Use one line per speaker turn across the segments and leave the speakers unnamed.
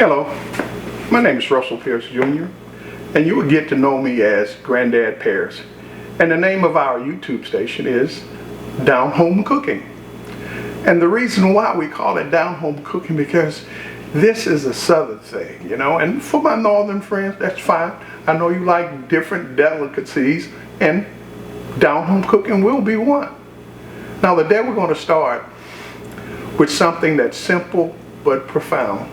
Hello, my name is Russell Pears Jr. and you will get to know me as Granddad Pears. And the name of our YouTube station is Down Home Cooking. And the reason why we call it Down Home Cooking because this is a southern thing, you know, and for my northern friends, that's fine. I know you like different delicacies and down home cooking will be one. Now today we're going to start with something that's simple but profound.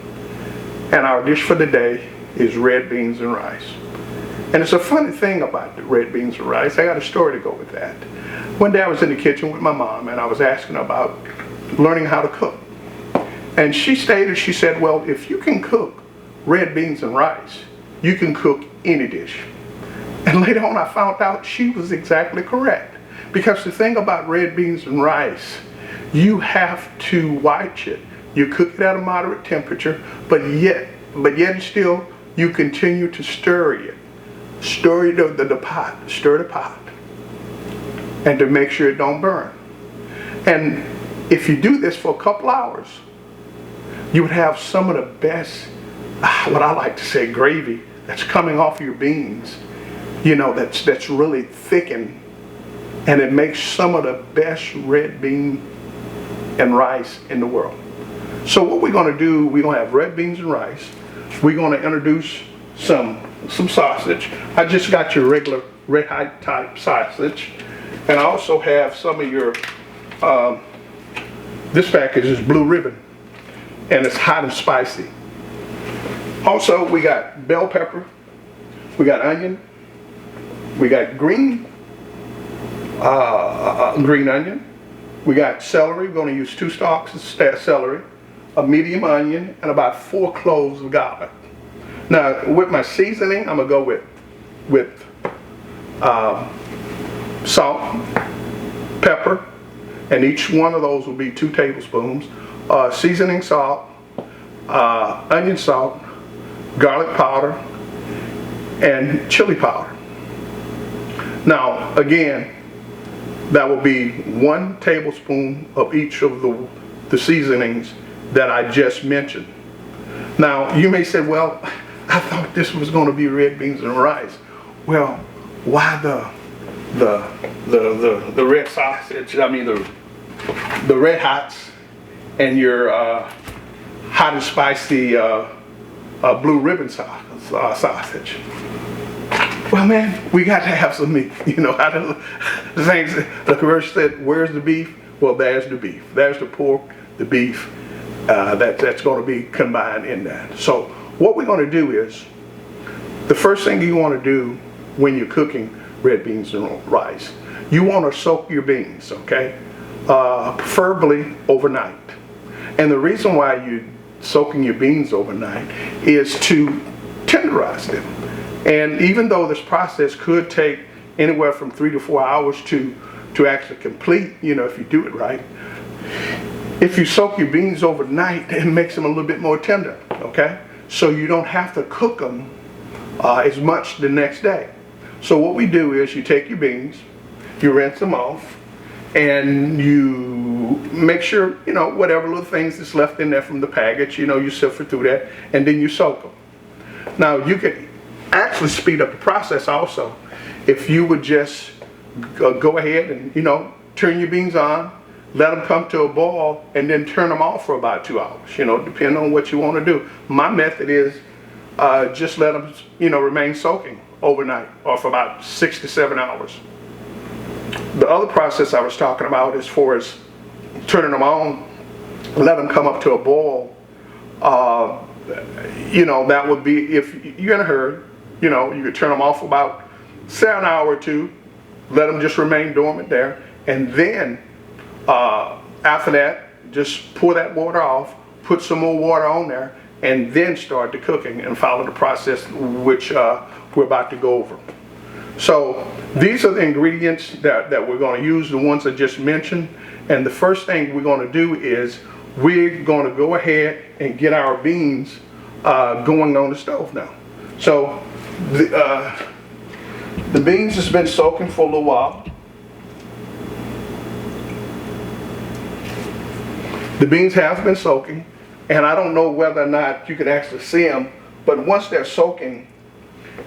And our dish for the day is red beans and rice. And it's a funny thing about the red beans and rice. I got a story to go with that. One day I was in the kitchen with my mom and I was asking her about learning how to cook. And she said, well, if you can cook red beans and rice, you can cook any dish. And later on I found out she was exactly correct. Because the thing about red beans and rice, you have to watch it. You cook it at a moderate temperature, but yet still you continue to stir it. Stir the pot, and to make sure it don't burn. And if you do this for a couple hours, you would have some of the best, what I like to say, gravy that's coming off your beans. You know, that's really thickened, and it makes some of the best red bean and rice in the world. So what we're going to do, we're going to have red beans and rice. We're going to introduce some sausage. I just got your regular red hot type sausage. And I also have some of your, this package is blue ribbon. And it's hot and spicy. Also, we got bell pepper. We got onion. We got green onion. We got celery. We're going to use 2 stalks of celery, a medium onion, and about 4 cloves of garlic. Now, with my seasoning, I'm going to go with salt, pepper, and each one of those will be 2 tablespoons. Seasoning salt, onion salt, garlic powder, and chili powder. Now, again, that will be 1 tablespoon of each of the seasonings that I just mentioned. Now, you may say, well, I thought this was going to be red beans and rice. Well, why the red sausage, the red hots and your hot and spicy blue ribbon sausage? Well, man, we got to have some meat. You know, the commercial said, where's the beef? Well, there's the beef. There's the pork, the beef. That's going to be combined in that. So what we're going to do is, the first thing you want to do when you're cooking red beans and rice, you want to soak your beans, okay? Preferably overnight. And the reason why you're soaking your beans overnight is to tenderize them. And even though this process could take anywhere from 3 to 4 hours to actually complete, you know, if you do it right, if you soak your beans overnight, it makes them a little bit more tender, okay? So you don't have to cook them as much the next day. So what we do is you take your beans, you rinse them off, and you make sure, you know, whatever little things that's left in there from the package, you know, you sift through that, and then you soak them. Now, you could actually speed up the process also if you would just go ahead and, you know, turn your beans on, let them come to a boil, and then turn them off for about 2 hours, you know, depending on what you want to do. My method is just let them, you know, remain soaking overnight or for about 6 to 7 hours. The other process I was talking about as far as turning them on, let them come up to a boil, you know, that would be, if you're in a hurry, you know, you could turn them off for about, say, an hour or 2, let them just remain dormant there, and then after that, just pour that water off, put some more water on there, and then start the cooking and follow the process which we're about to go over. So these are the ingredients that we're going to use, the ones I just mentioned. And the first thing we're going to do is we're going to go ahead and get our beans going on the stove now. So the beans has been soaking for a little while. The beans have been soaking. And I don't know whether or not you can actually see them, but once they're soaking,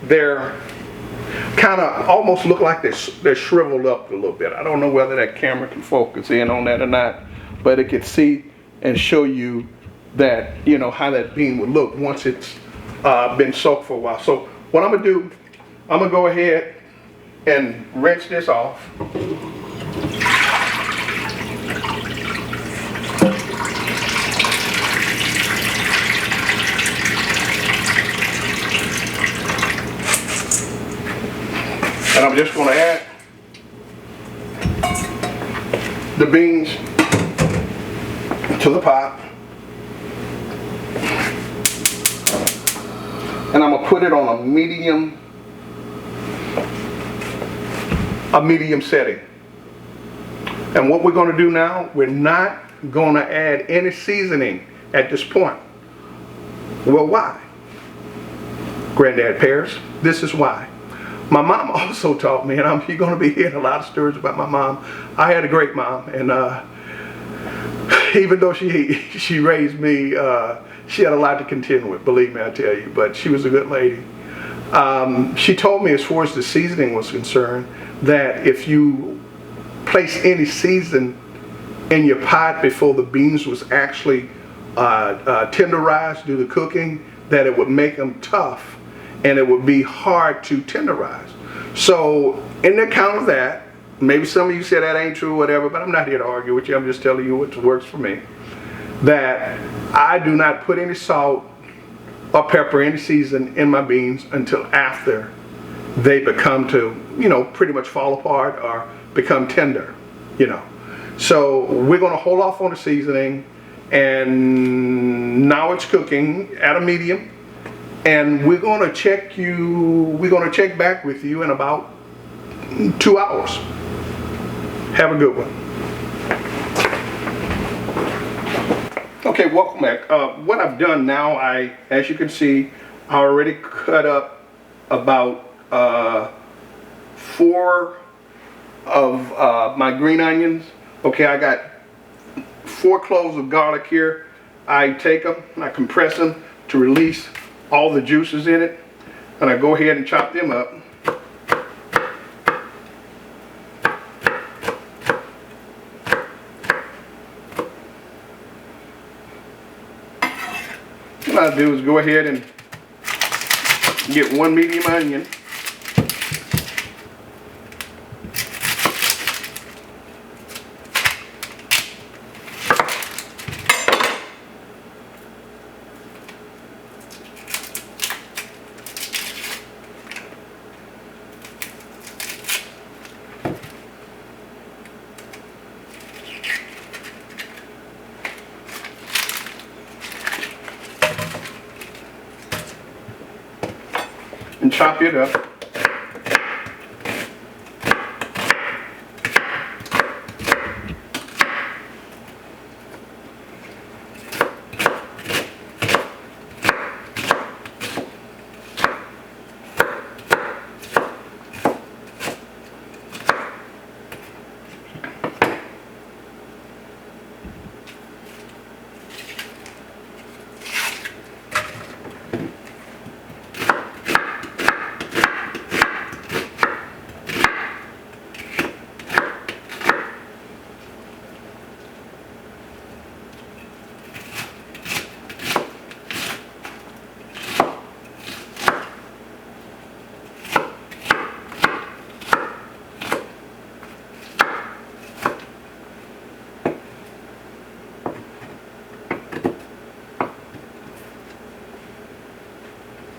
they're kind of almost look like they're shriveled up a little bit. I don't know whether that camera can focus in on that or not, but it can see and show you that, you know, how that bean would look once it's been soaked for a while. So what I'm gonna do, I'm gonna go ahead and rinse this off. And I'm just going to add the beans to the pot. And I'm going to put it on a medium setting. And what we're going to do now, we're not going to add any seasoning at this point. Well, why? Granddad Pears, this is why. My mom also taught me, and you're going to be hearing a lot of stories about my mom. I had a great mom, and even though she raised me, she had a lot to contend with, believe me, I tell you, but she was a good lady. She told me, as far as the seasoning was concerned, that if you place any season in your pot before the beans was actually tenderized, do the cooking, that it would make them tough and it would be hard to tenderize. So in the account of that, maybe some of you say that ain't true or whatever, but I'm not here to argue with you. I'm just telling you what works for me. That I do not put any salt or pepper, any season in my beans until after they become to, you know, pretty much fall apart or become tender, you know. So we're going to hold off on the seasoning, and now it's cooking at a medium. And we're going to check back with you in about 2 hours. Have a good one. Okay, welcome back. What I've done now, as you can see, I already cut up about 4 of my green onions. Okay, I got 4 cloves of garlic here. I take them and I compress them to release all the juices in it, and I go ahead and chop them up. What I do is go ahead and get 1 medium onion. And chop it up.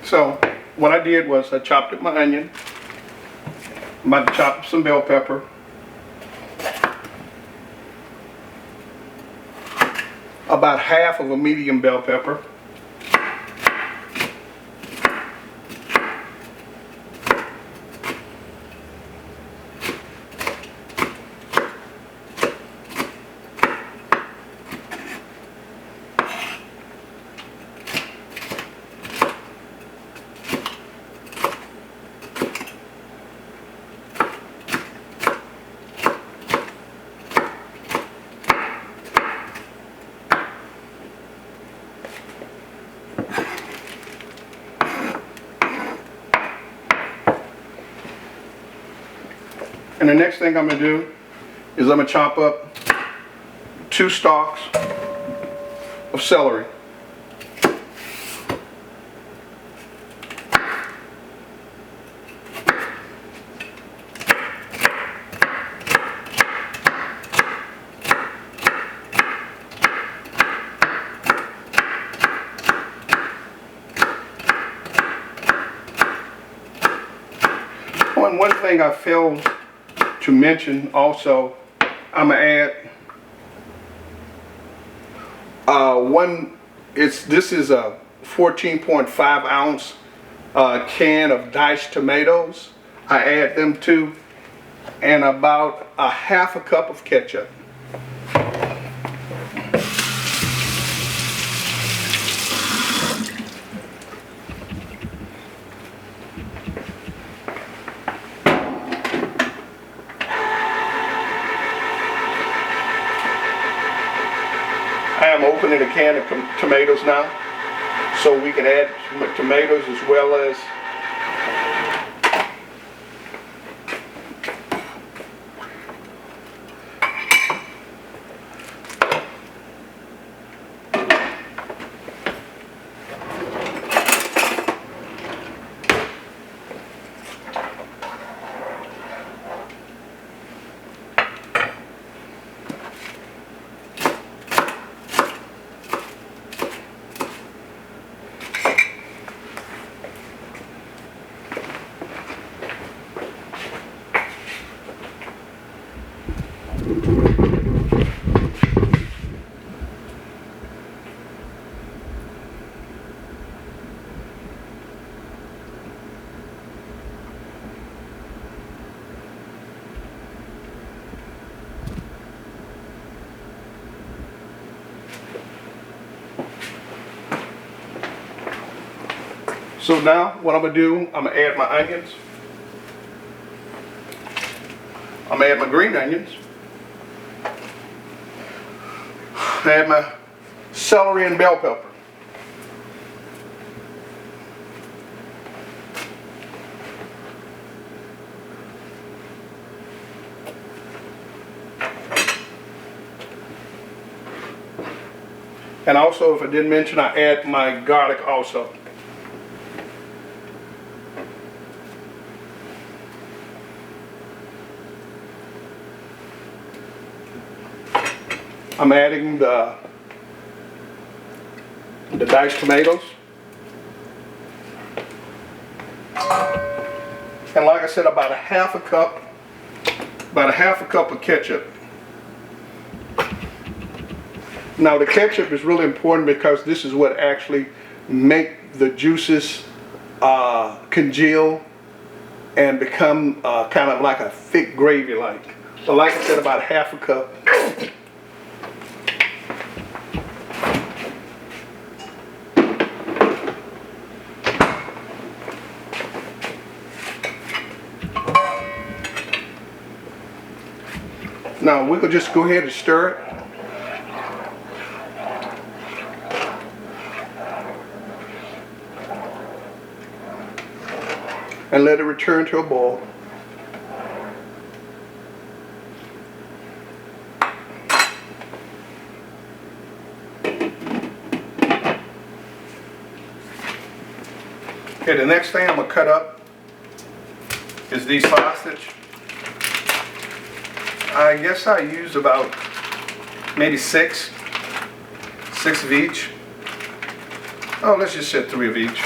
So what I did was I chopped up my onion. I'm about to chop up some bell pepper. About half of a medium bell pepper. And the next thing I'm going to do is I'm going to chop up 2 stalks of celery. One thing I failed to mention also, I'm gonna add this is a 14.5 ounce can of diced tomatoes. I add them too, and about a half a cup of ketchup. I am opening a can of tomatoes now, so we can add tomatoes as well as So now what I'm going to do, I'm going to add my onions. I'm going to add my green onions. Add my celery and bell pepper. And also, if I didn't mention, I add my garlic also. I'm adding the diced tomatoes. And like I said, about a half a cup of ketchup. Now the ketchup is really important because this is what actually make the juices congeal and become kind of like a thick gravy like. So like I said, about a half a cup. Now we could just go ahead and stir it. And let it return to a boil. Okay, the next thing I'm going to cut up is these sausage. I guess I use about maybe six of each. Oh, let's just say 3 of each.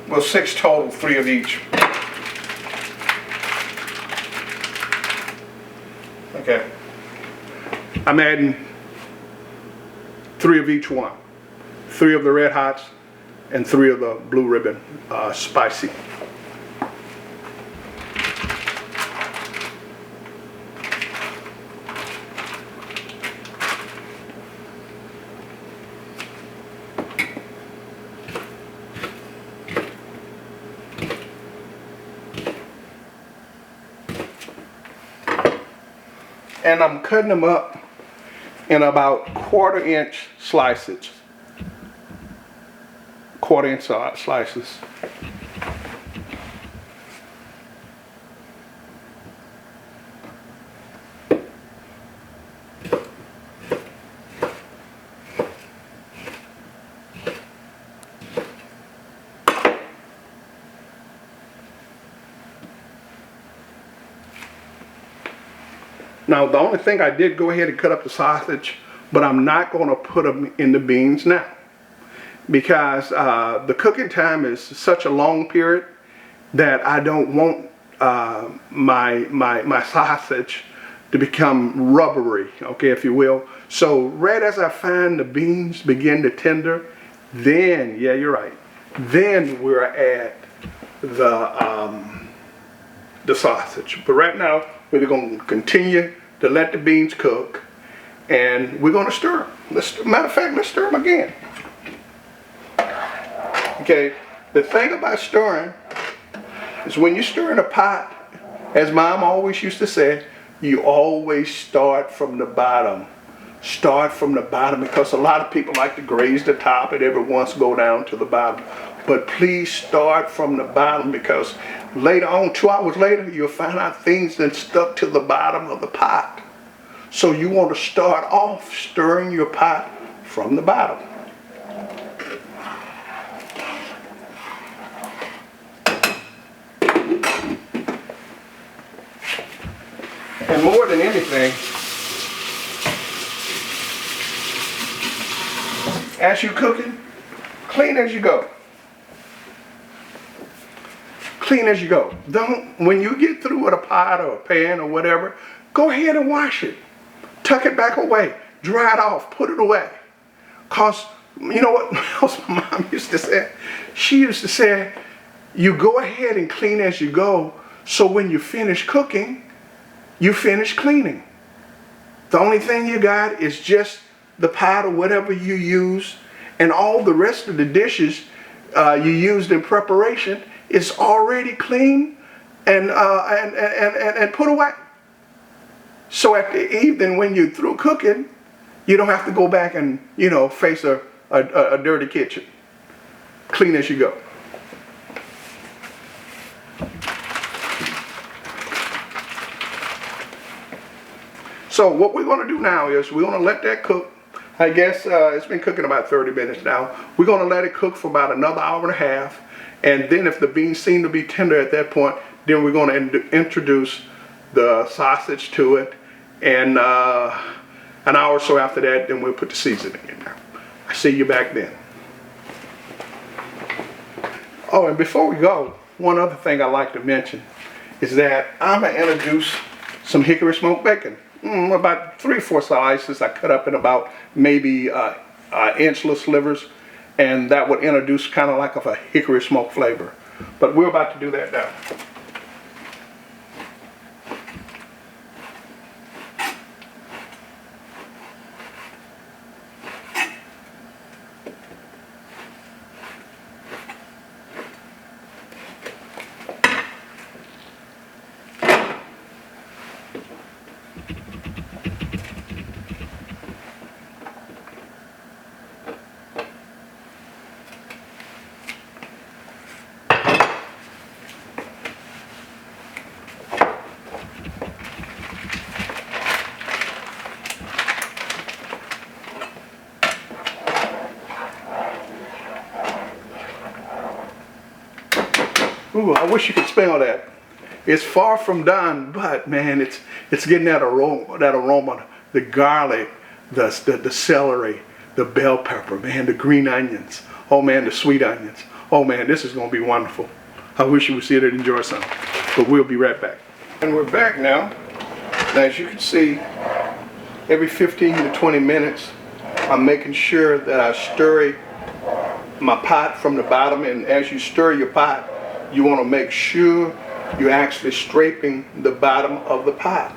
Well, 6 total, 3 of each. Okay. I'm adding 3 of each one. 3 of the red hots and 3 of the blue ribbon spicy. And I'm cutting them up in about 1/4 inch slices. 1/4 inch slices. Now the only thing I did go ahead and cut up the sausage, but I'm not going to put them in the beans now, because the cooking time is such a long period that I don't want my sausage to become rubbery, okay, if you will. So right as I find the beans begin to tender, then, yeah, you're right, then we're at the sausage. But right now, we're going to continue to let the beans cook, and we're going to stir them. Matter of fact, let's stir them again. Okay, the thing about stirring is when you stir in a pot, as Mom always used to say, you always start from the bottom. Start from the bottom, because a lot of people like to graze the top and every once go down to the bottom. But please start from the bottom, because later on, 2 hours later, you'll find out things that stuck to the bottom of the pot. So you want to start off stirring your pot from the bottom. And more than anything, as you're cooking, clean as you go. Clean as you go. Don't, when you get through with a pot or a pan or whatever, go ahead and wash it. Tuck it back away. Dry it off. Put it away. Because, you know what else my mom used to say? She used to say, you go ahead and clean as you go, so when you finish cooking, you finish cleaning. The only thing you got is just the pot or whatever you use, and all the rest of the dishes you used in preparation is already clean and put away. So at the evening when you're through cooking, you don't have to go back and, you know, face a dirty kitchen. Clean as you go. So what we're going to do now is we're going to let that cook. I guess it's been cooking about 30 minutes now. We're going to let it cook for about another hour and a half. And then if the beans seem to be tender at that point, then we're going to introduce the sausage to it. And an hour or so after that, then we'll put the seasoning in there. I'll see you back then. Oh, and before we go, one other thing I'd like to mention is that I'm going to introduce some hickory smoked bacon. About 3 or 4 slices I cut up in about maybe inch-less slivers, and that would introduce kind of like a hickory smoke flavor. But we're about to do that now. Ooh, I wish you could smell that. It's far from done, but man, it's getting that aroma, the garlic, the celery, the bell pepper, man, the green onions. Oh man, the sweet onions. Oh man, this is going to be wonderful. I wish you would see it and enjoy some. But we'll be right back. And we're back now. Now, as you can see, every 15 to 20 minutes, I'm making sure that I stir my pot from the bottom. And as you stir your pot, you want to make sure you're actually scraping the bottom of the pot,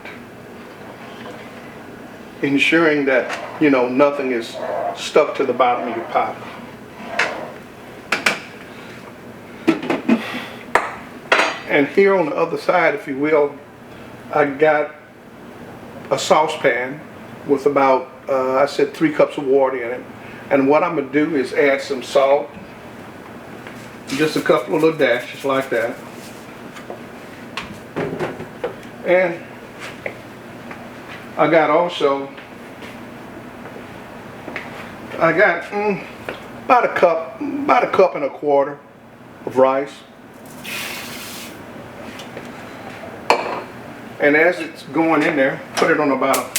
ensuring that, you know, nothing is stuck to the bottom of your pot. And here on the other side, if you will, I got a saucepan with about, I said 3 cups of water in it. And what I'm going to do is add some salt. Just a couple of little dashes like that. And I got also, about a cup and a quarter of rice. And as it's going in there, put it on about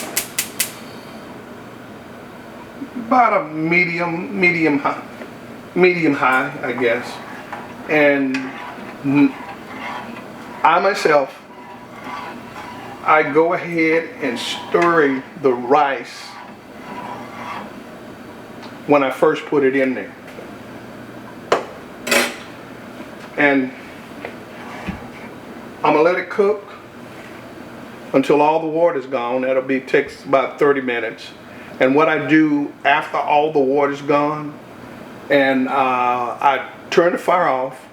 a medium high, I guess. And I myself, I go ahead and stirring the rice when I first put it in there. And I'm gonna let it cook until all the water's gone. Takes about 30 minutes. And what I do after all the water's gone, and I turn the fire off,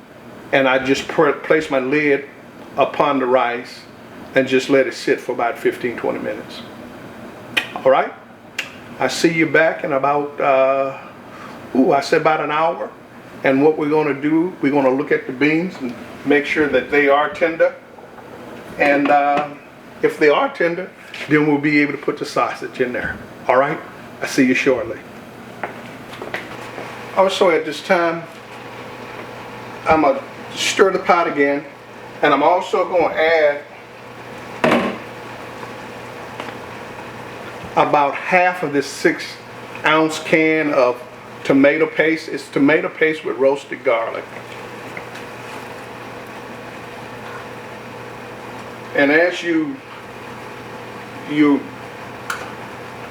and I just place my lid upon the rice and just let it sit for about 15-20 minutes. All right? I see you back in about, I said about an hour. And what we're going to do, we're going to look at the beans and make sure that they are tender. And if they are tender, then we'll be able to put the sausage in there. All right? I see you shortly. Also at this time, I'm going to stir the pot again. And I'm also going to add about half of this 6-ounce can of tomato paste. It's tomato paste with roasted garlic. And as you're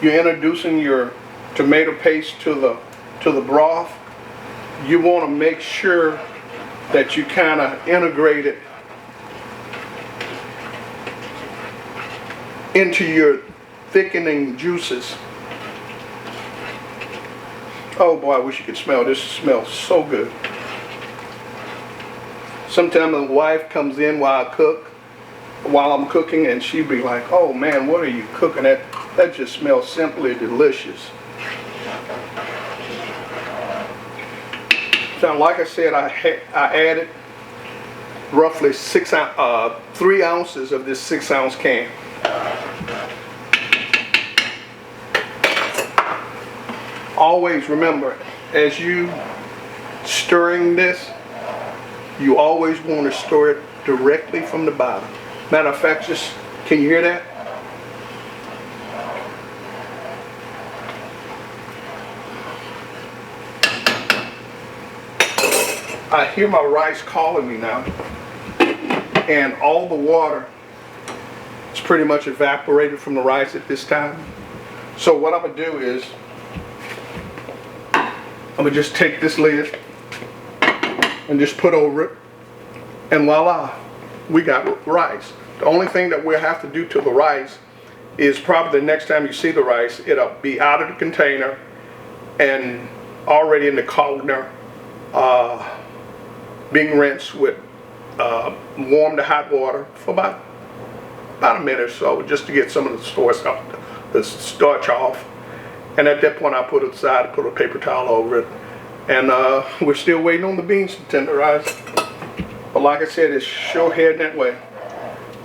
introducing your tomato paste to the broth, you want to make sure that you kind of integrate it into your thickening juices. Oh boy, I wish you could smell this. It smells so good. Sometimes my wife comes in while I'm cooking, and she'd be like, "Oh man, what are you cooking? That just smells simply delicious." So like I said, I added roughly 3 ounces of this 6-ounce can. Always remember, as you stirring this, you always want to stir it directly from the bottom. Matter of fact, can you hear that? I hear my rice calling me now, and all the water is pretty much evaporated from the rice at this time. So what I'm gonna do is, I'm gonna just take this lid and just put over it, and voila, we got rice. The only thing that we'll have to do to the rice is probably the next time you see the rice, it'll be out of the container and already in the colander, being rinsed with warm to hot water for about a minute or so, just to get some of the starch off. And at that point, I put it aside, put a paper towel over it, and we're still waiting on the beans to tenderize. But like I said, it's sure heading that way.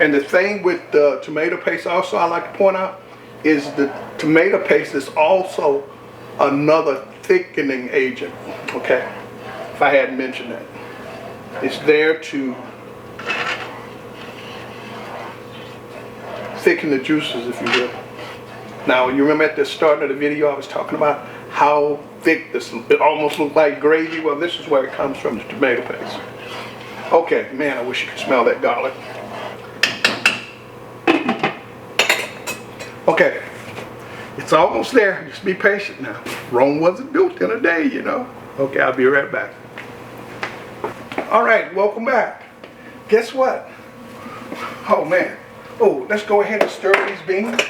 And the thing with the tomato paste also I like to point out is the tomato paste is also another thickening agent, okay? If I hadn't mentioned that. It's there to thicken the juices, if you will. Now, you remember at the start of the video I was talking about how thick this, it almost looked like gravy? Well, this is where it comes from, the tomato paste. Okay, man, I wish you could smell that garlic. Okay, it's almost there. Just be patient now. Rome wasn't built in a day, you know. Okay, I'll be right back. All right, welcome back. Guess what? Oh, man. Oh, let's go ahead and stir these beans.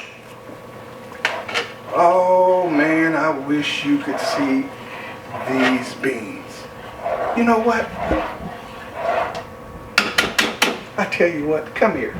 Oh man, I wish you could see these beans. You know what? I tell you what, come here.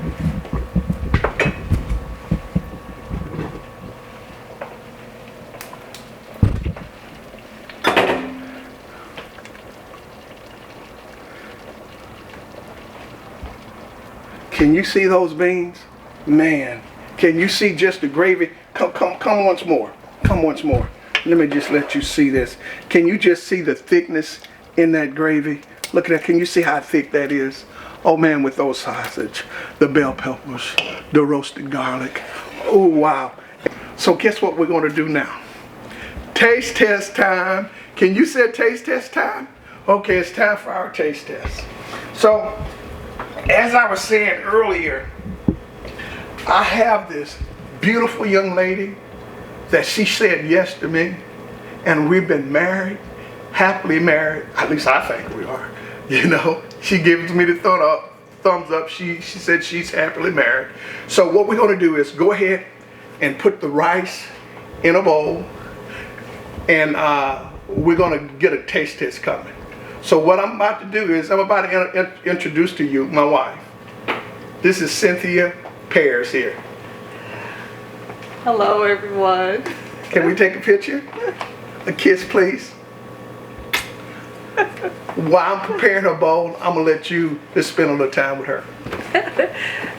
Can you see those beans? Man, can you see just the gravy? Come once more. Come once more. Let me just let you see this. Can you just see the thickness in that gravy? Look at that. Can you see how thick that is? Oh man, with those sausage, the bell peppers, the roasted garlic. Oh wow. So guess what we're gonna do now? Taste test time. Can you say taste test time? Okay, it's time for our taste test. So, as I was saying earlier, I have this beautiful young lady that she said yes to me, and we've been married, happily married, at least I think we are. You know, she gives me the thumbs up. She said she's happily married. So what we're gonna do is go ahead and put the rice in a bowl, and we're gonna get a taste test coming. So what I'm about to do is I'm about to introduce to you my wife. This is Cynthia Pears here.
Hello, everyone.
Can we take a picture? A kiss, please. While I'm preparing her bowl, I'm gonna let you just spend a little time with her.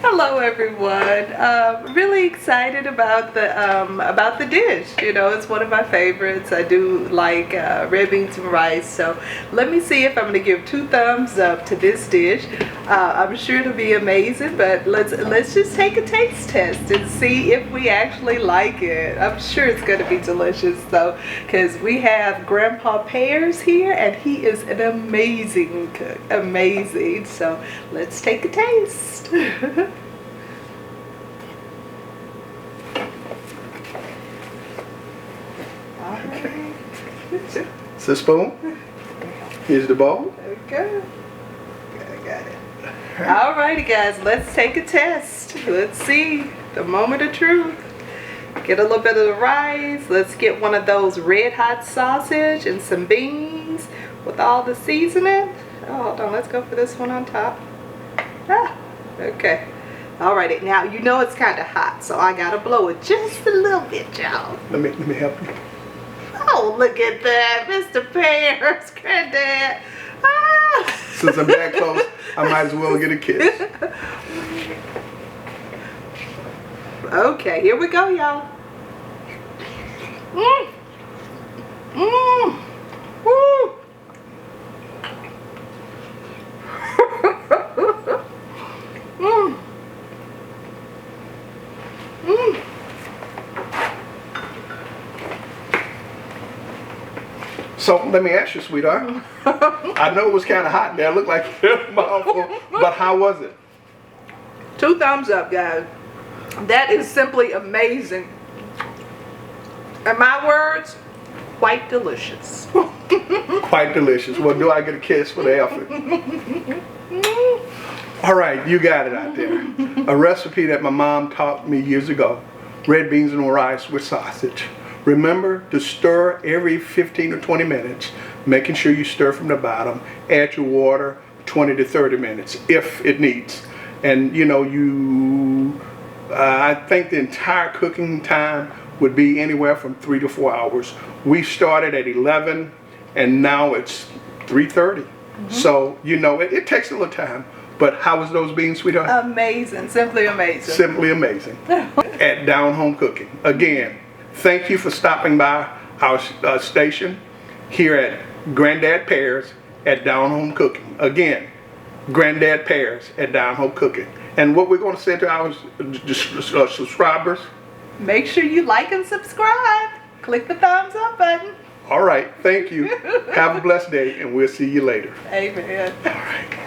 Hello, everyone. Really excited about the dish. You know, it's one of my favorites. I do like red beans and rice. So let me see if I'm gonna give 2 thumbs up to this dish. I'm sure it'll be amazing, but let's just take a taste test and see if we actually like it. I'm sure it's gonna be delicious though, because we have Grandpa Pears here, and he is an amazing cook. Amazing. So let's take a taste.
Okay. It's a spoon. Here's the bowl.
Okay. I got it. Alrighty, guys, let's take a test. Let's see the moment of truth. Get a little bit of the rice. Let's get one of those red hot sausage and some beans with all the seasoning. Oh, hold on, let's go for this one on top. Okay. Alrighty, now you know it's kind of hot, so I gotta blow it just a little bit, y'all.
Let me help you.
Oh, look at that, Mr. Pears, Granddad.
Since I'm that close, I might as well get a kiss.
Okay, here we go, y'all. Mmm. Mmm. Woo. Mmm. Mmm.
So let me ask you, sweetheart. I know it was kind of hot in there. It looked like a mouthful, but how was it?
2 thumbs up, guys. That is simply amazing. In my words, quite delicious.
Quite delicious. Well, do I get a kiss for the effort? All right, you got it out there. A recipe that my mom taught me years ago. Red beans and rice with sausage. Remember to stir every 15 or 20 minutes, making sure you stir from the bottom. Add your water 20 to 30 minutes if it needs. And you know, I think the entire cooking time would be anywhere from 3 to 4 hours. We started at 11 and now it's 3:30. So, you know, it takes a little time. But how was those beans, sweetheart?
Amazing, simply amazing.
Simply amazing. At Down Home Cooking. Again, thank you for stopping by our station here at Granddad Pears at Down Home Cooking. Again, Granddad Pears at Down Home Cooking. And what we're going to say to our subscribers?
Make sure you like and subscribe. Click the thumbs up button.
All right, thank you. Have a blessed day, and we'll see you later.
Amen.
All right.